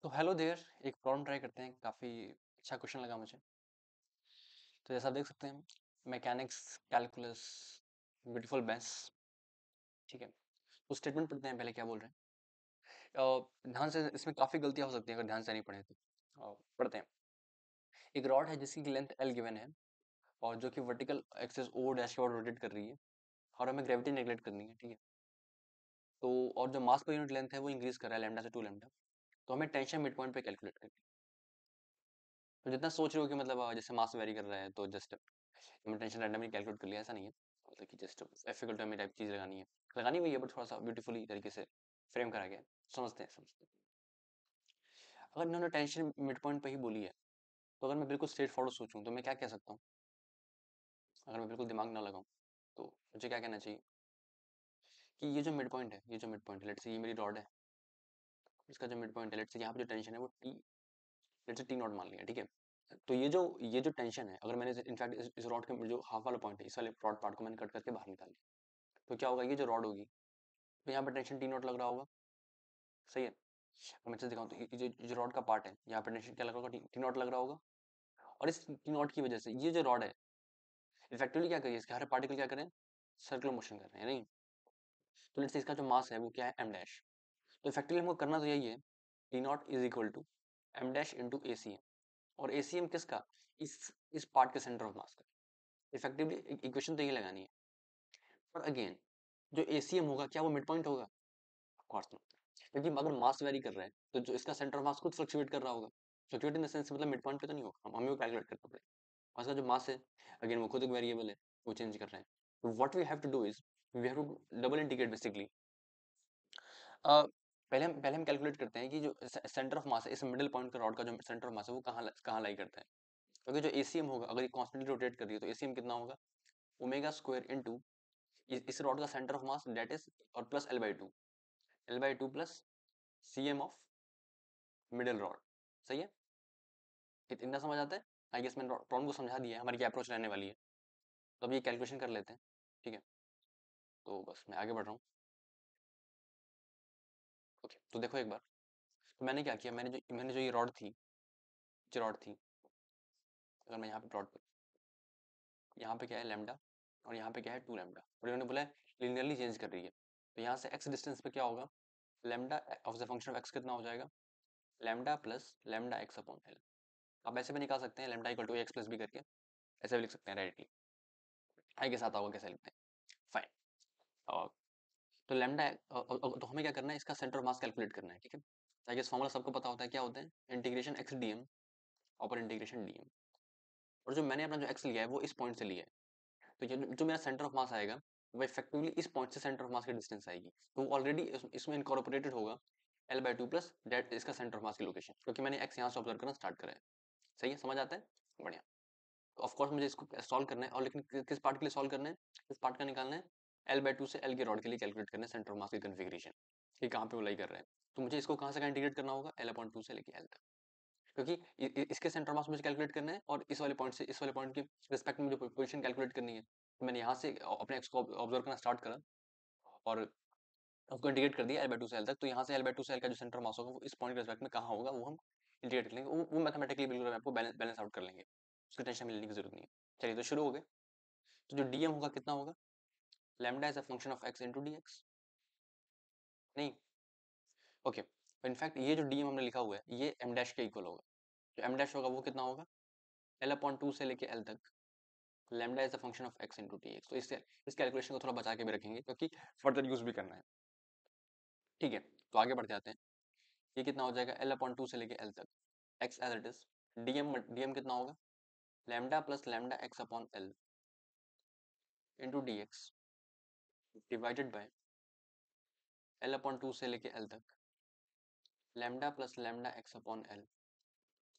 तो hello there, एक problem try करते हैं। काफ़ी अच्छा क्वेश्चन लगा मुझे। तो जैसा आप देख सकते हैं, मैकेनिक्स, कैलकुलस, ब्यूटीफुल मैथ्स। ठीक है, तो स्टेटमेंट पढ़ते हैं पहले क्या बोल रहे हैं। ध्यान से, इसमें काफ़ी गलतियाँ हो सकती हैं अगर ध्यान से नहीं पढ़े तो। पढ़ते हैं। एक रॉड है जिसकी लेंथ एल गिवन है और जो कि वर्टिकल एक्सिस ओ डैश के ओर रोटेट कर रही है और हमें ग्रेविटी नेगलेक्ट करनी है। ठीक है, तो और जो मास पर यूनिट लेंथ है वो इंक्रीज कर रहा है लैम्डा से 2 लैम्डा। तो हमें टेंशन मिड पॉइंट पे कैलकुलेट करनी है। तो जितना सोच रहे हो कि मतलब जैसे मास वेरी कर रहा है तो जस्ट हमने टेंशन रैंडमली कैलकुलेट कर लिया, ऐसा नहीं है। मतलब कि just F equal to M type चीज़ लगानी है, लगानी हुई है बट थोड़ा सा ब्यूटीफुली तरीके से फ्रेम करा गया है। समझते हैं। अगर इन्होंने टेंशन मिड पॉइंट पे ही बोली है तो अगर मैं बिल्कुल स्ट्रेट फॉरवर्ड सोचूं तो मैं क्या कह सकता हूँ? अगर मैं बिल्कुल दिमाग ना लगाऊं तो मुझे क्या कहना चाहिए कि ये जो मिड पॉइंट है लेट्स से ये मेरी रॉड है। इसका जो मिड पॉइंट है लेट्स से यहाँ पे जो टेंशन है वो T, let's say T not मान लिया। ठीक है, तो ये जो टेंशन है, अगर मैंने इनफैक्ट इस रॉड के जो हाफ वाला पॉइंट है, इस वाले रॉड पार्ट को मैंने कट करके बाहर निकाल लिया, तो क्या होगा? ये जो रॉड होगी तो यहाँ पे टेंशन टी नॉट लग रहा होगा। सही है। मैं अच्छे से दिखाऊं तो ये जो रॉड का पार्ट है, यहाँ पे टेंशन क्या लग रहा होगा? टी नॉट लग रहा होगा। और इस टी नॉट की वजह से ये जो रॉड है इफेक्टिवली क्या करिए, इसके हर पार्टिकल क्या करें? सर्कुलर मोशन कर रहे हैं, नहीं? तो लेट्स से इसका जो मास है वो क्या है? M dash. तो इफेक्टिवली हमको करना तो यही है, T not is equal to M dash into A C M. और ए सी एम किसका? इस पार्ट के सेंटर ऑफ मास का। इफेक्टिवली इक्वेशन तो यही लगानी है। पर अगेन, जो ए सी एम होगा क्या वो मिड पॉइंट होगा? ऑफकोर्स नॉट, क्योंकि अगर मास वेरी कर रहा है तो जो इसका सेंटर ऑफ मास खुद फ्लक्चुएट कर रहा होगा। फ्लक्चुएट इन द सेंस मतलब मिड पॉइंट पे तो नहीं होगा, हमें वो कैलकुलेट करना पड़ेगा। और इसका जो मास है अगेन वो खुद एक वेरिएबल है, वो चेंज कर रहे हैं। तो what we have to do is we have to double integrate basically. पहले हम कैलकुलेट करते हैं कि जो सेंटर ऑफ मास है, इस मिडिल पॉइंट का रॉड का जो सेंटर ऑफ मास है वो कहाँ लाई करता है। क्योंकि जो एसीएम होगा, अगर ये कॉन्स्टेंटली रोटेट कर रही है तो एसीएम कितना होगा? ओमेगा स्क्वायर इनटू इस रॉड का centre of mass that is, और plus L by two plus C M of middle rod. सही है, इतना समझ आता है? आई गेस मैंने प्रॉब्लम को समझा दिया है, हमारी क्या अप्रोच रहने वाली है। तो अब ये कैलकुलेशन कर लेते हैं। ठीक है, तो बस मैं आगे बढ़ रहा हूँ। ओके, तो देखो एक बार, तो मैंने क्या किया, मैंने जो ये रॉड थी, जो रॉड थी, अगर मैं यहाँ पे प्लॉट, यहाँ पे क्या है? लैम्डा, और यहाँ पे क्या है? 2 लैम्डा। और इन्होंने बोला है लिनियरली चेंज कर रही है, तो यहाँ से x डिस्टेंस पे क्या होगा? Lambda of the function of x कितना हो जाएगा? Lambda plus lambda x upon L. आप ऐसे भी निकाल सकते हैं, lambda equal to x plus B करके, ऐसे भी लिख सकते हैं डायरेक्टली। आई के साथ होगा कैसे लिखते हैं। फाइन। और तो लैम्डा, तो हमें क्या करना है? इसका सेंटर ऑफ मास कैलकुलेट करना है। ठीक है, आई गेस फॉर्मूला सबको पता होता है, क्या होता है? इंटीग्रेशन एक्स डी एम और इंटीग्रेशन डी एम। और जो मैंने अपना जो एक्स लिया है वो इस पॉइंट से लिया है, तो ये जो मेरा सेंटर ऑफ मास आएगा वो इफेक्टिवली इस पॉइंट से सेंटर ऑफ मास की डिस्टेंस आएगी, तो ऑलरेडी इसमें इनकॉर्पोरेटेड होगा L/2 प्लस डेट इसका सेंटर ऑफ मास की लोकेशन, क्योंकि मैंने एक्स यहाँ से ऑब्जर्व करना स्टार्ट करा है। सही है, समझ आता है? बढ़िया। तो ऑफकोर्स मुझे इसको सॉल्व करना है, और लेकिन किस पार्ट के लिए सॉल्व करना है? किस पार्ट का निकालना है? L/2 से एल के रॉड के लिए कैलकुलेट करना है सेंटर ऑफ मास की कन्फिग्रेशन, कि कहाँ पे वो लाई कर रहा है। तो मुझे इसको कहाँ से इंटीग्रेट करना होगा? L/2 से लेके एल तक, क्योंकि इसके सेंटर मास मुझे कैलकुलेट करना है और इस वाले पॉइंट से इस वाले पॉइंट के रिस्पेक्ट में मुझे पोजीशन कैलकुलेट करनी है। तो मैंने यहाँ से अपने एक्स को ऑब्जर्व करना स्टार्ट करा और उसको इंटीग्रेट कर दिया L/2 से एल तक। तो यहाँ से L/2 से एल का जो सेंटर मास होगा वो इस पॉइंट के रिस्पेक्ट में कहाँ होगा वो हम इंटीग्रेट कर लेंगे, वो मैथमेटिकली बिल्कुल आपको बैलेंस आउट कर लेंगे, उसकी टेंशन में लेने की जरूरत नहीं है। चलिए तो शुरू हो गए। तो जो डीएम होगा कितना होगा? Lambda is a function of x into d x, नहीं? ओके, इनफैक्ट ये जो डीएम हमने लिखा हुआ है ये एम डैश के इक्वल होगा। जो एम डैश होगा वो कितना होगा? L/2 से लेके एल तक lambda is a function of x into d x. तो इस कैलकुलेशन को थोड़ा बचा के भी रखेंगे क्योंकि फर्दर यूज भी करना है। ठीक है, तो आगे बढ़ जाते हैं। ये कितना हो जाएगा? L/2 से लेके एल तक x as it is. DM कितना होगा? Lambda plus lambda x upon L into d x divided by L/2 से लेके एल तक lambda plus lambda x upon L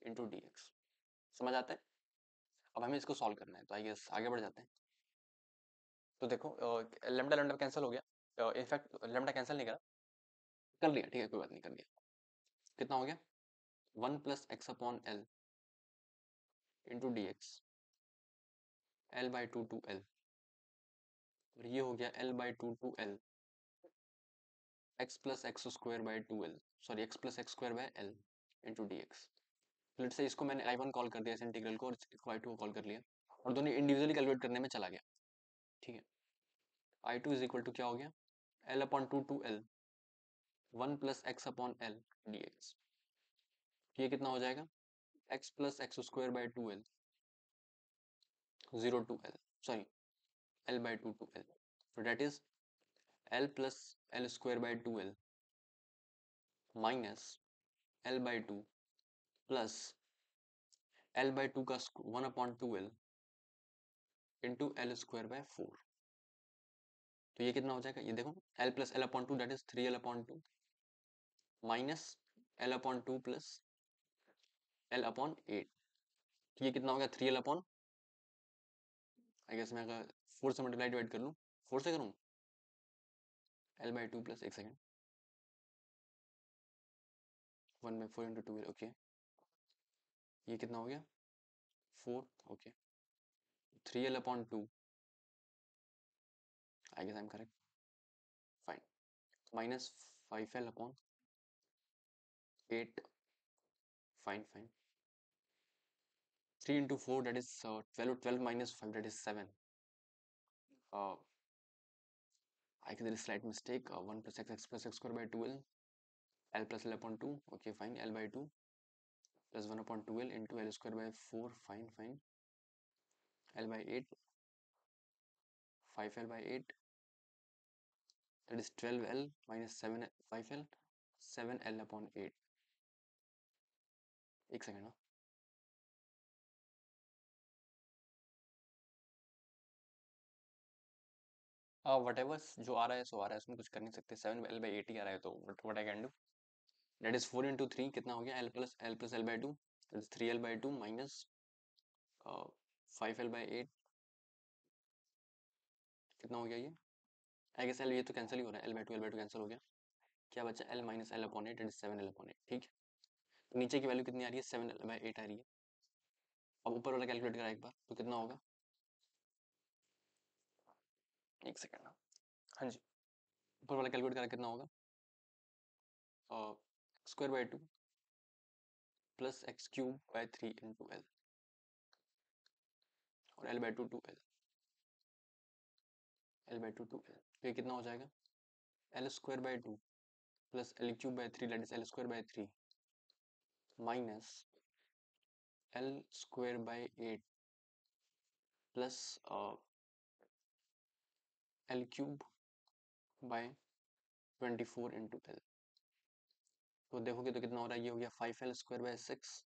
into d x. समझ आता है? अब हमें इसको सॉल्व करना है, तो आई गेस आगे बढ़ जाते हैं। तो देखो, लैम्डा लैम्डा कैंसिल हो गया, इनफैक्ट लैम्डा कैंसिल नहीं करा, कर लिया। ठीक है, कोई बात नहीं, कर लिया। कितना हो गया? 1 + x/l into d x, L/2 to L। और ये हो गया L/2 to L, x + x² by 2l, sorry x + x² by l। Into d x. Let's say इसको मैंने I1 कॉल कर दिया इस इंटीग्रल को, और इसको I2 को कॉल कर लिया, और दोनों इंडिविजुअली कैलकुलेट करने में चला गया, ठीक है। I2 इज इक्वल टू क्या हो गया, L upon two L 1 plus x upon L D x. ये कितना हो जाएगा, x plus x square by two L, 0 two L, sorry L by two L, so that is L plus L square by two L minus L by two plus L by two का 1 upon two L into L square by 4। तो ये कितना हो जाएगा, ये देखो L plus L upon two that is 3L upon to minus L upon to plus L upon 8। तो ये कितना हो गया, 3L अपॉन, आई गेस मैं अगर 4 से मल्टीप्लाई डिवाइड कर लूँ, 4 से करूँ, L बाई टू प्लस, एक second, 1 by 4 into two, okay, ये कितना हो गया 4, okay, 3L upon two, I guess I am correct, fine, minus 5L upon 8, fine fine, 3 into 4 that is 12, 12 minus 5 that is 7, I guess there is slight mistake, 1 plus x plus x square by 2L, L plus L upon 2, okay fine, L by 2 plus 1 upon 2L into L square by 4, fine fine, L by 8, 5L by 8, that is 12L minus 7, 5L, 7L upon 8, एक second ना, what ever जो आ रहा है सो आ रहा है, उसमें कुछ कर नहीं सकते, 7L by 8 ही आ रहा है, तो what I can do, that is 4 into 3 कितना हो गया, L plus L by 2, that is 3L by 2 minus 5L by 8, कितना हो गया ये, आई गेस L, ये तो कैंसिल ही हो रहा है, L by 2 कैंसिल हो गया, क्या बचा L minus L upon 8, 7L upon 8, ठीक है। तो नीचे की वैल्यू कितनी आ रही है, 7L by 8 आ रही है। अब ऊपर वाला कैलकुलेट करा एक बार, तो कितना होगा, एक सेकेंड, हाँ जी, ऊपर वाला कैलकुलेट करा कितना होगा, square by two plus x cube by 3 into L, और L by 2 to L by 2 to L, तो ये कितना हो जाएगा, L square by two plus L cube by 3 that is L square by 3 minus L square by 8 plus L cube by 24 into L. तो देखोगे तो कितना हो रहा है, ये हो गया 5L square by 6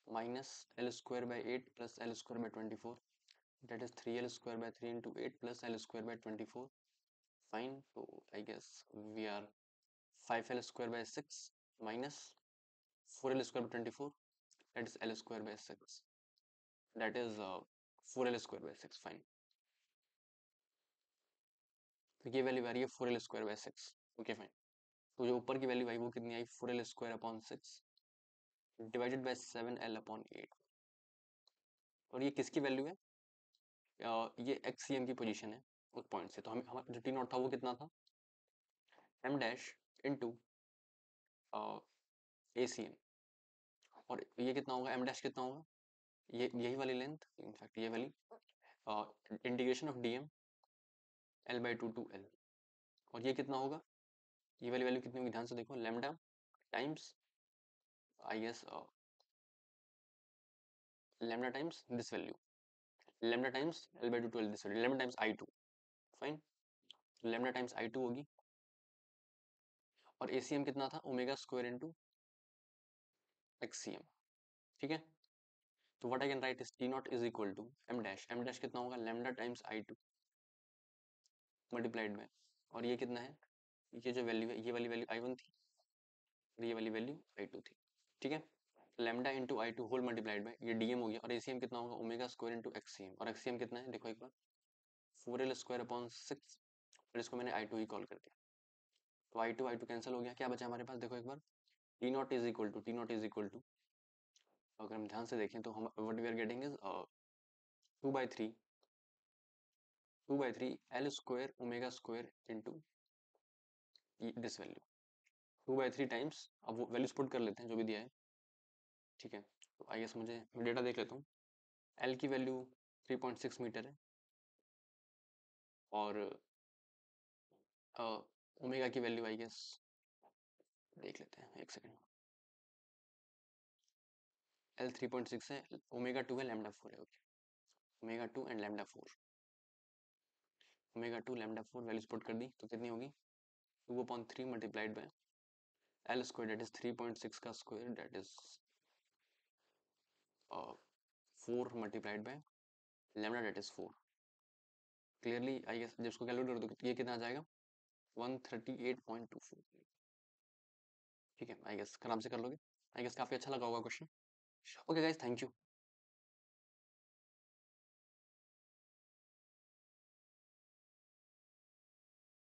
minus L square by 8 plus L square by 24, that is 3L square by 3 into 8 plus L square by 24, fine, so I guess we are 5L square by 6 minus 4L square by 24, that is L square by 6, that is 4L square by 6, fine, तो ये value आ रही है 4L square by 6, okay fine. तो जो ऊपर की value आई वो कितनी आई, 4L square upon 6 divided by 7L upon 8, और ये किसकी वैल्यू है, ये XCM की पोजीशन है उस पॉइंट से, तो हमें हमारा जो टी नॉट था वो कितना था, m डैश इंटू ACM, और ये कितना होगा, m डैश कितना होगा, ये यही वाली लेंथ, इनफैक्ट ये वाली, integration of dm L by 2 to L, और ये कितना होगा, ये वाली वैल्यू कितनी होगी, ध्यान से देखो, lambda times I guess lambda times this value, lambda times L by 2 to L this value, lambda times I2, fine, lambda times I2 होगी, और ACM कितना था, ओमेगा स्क्वायर इनटू XCM, ठीक है। तो what I can write is T not is equal to m dash कितना होगा, lambda times I2 multiplied में, और ये कितना है, ये जो वैल्यू है, ये वाली वैल्यू I1 थी, और ये वाली वैल्यू I2 थी, ठीक है। Lambda into I2 whole multiplied में, ये डीएम हो गया, और ACM कितना होगा, ओमेगा स्क्वायर इंटू XCM, और XCM कितना है देखो एक बार, 4L स्क्वायर अपॉन 6, और इसको मैंने I2 ही कॉल कर दिया, तो I2 कैंसिल हो गया, क्या बचा हमारे पास देखो एक बार, T not is equal to, अगर हम ध्यान से देखें तो हम what we are getting is 2/3 L square omega square into this value, 2/3 times, अब वो वैल्यूज पुट कर लेते हैं जो भी दिया है, ठीक है। तो आई गेस मुझे डेटा देख लेता हूँ। एल की वैल्यू 3.6 मीटर है, और ओमेगा की वैल्यू आई गेस देख लेते हैं, एक सेकेंड। एल 3.6 है, ओमेगा 2 है, लैम्डा 4 है, okay. Omega 2 and lambda 4, omega 2 lambda 4 values put कर दी तो कितनी होगी, 2/3 multiplied by L square, that is 3.6 का square, that is 4 multiplied by lambda, that is 4। Clearly I guess जब इसको कैलकुलेट कर दो तो ये कितना आ जाएगा, 138.24। ठीक है, आई गेस आराम से कर लोगे। आई गेस काफ़ी अच्छा लगा होगा question. Okay guys, thank you.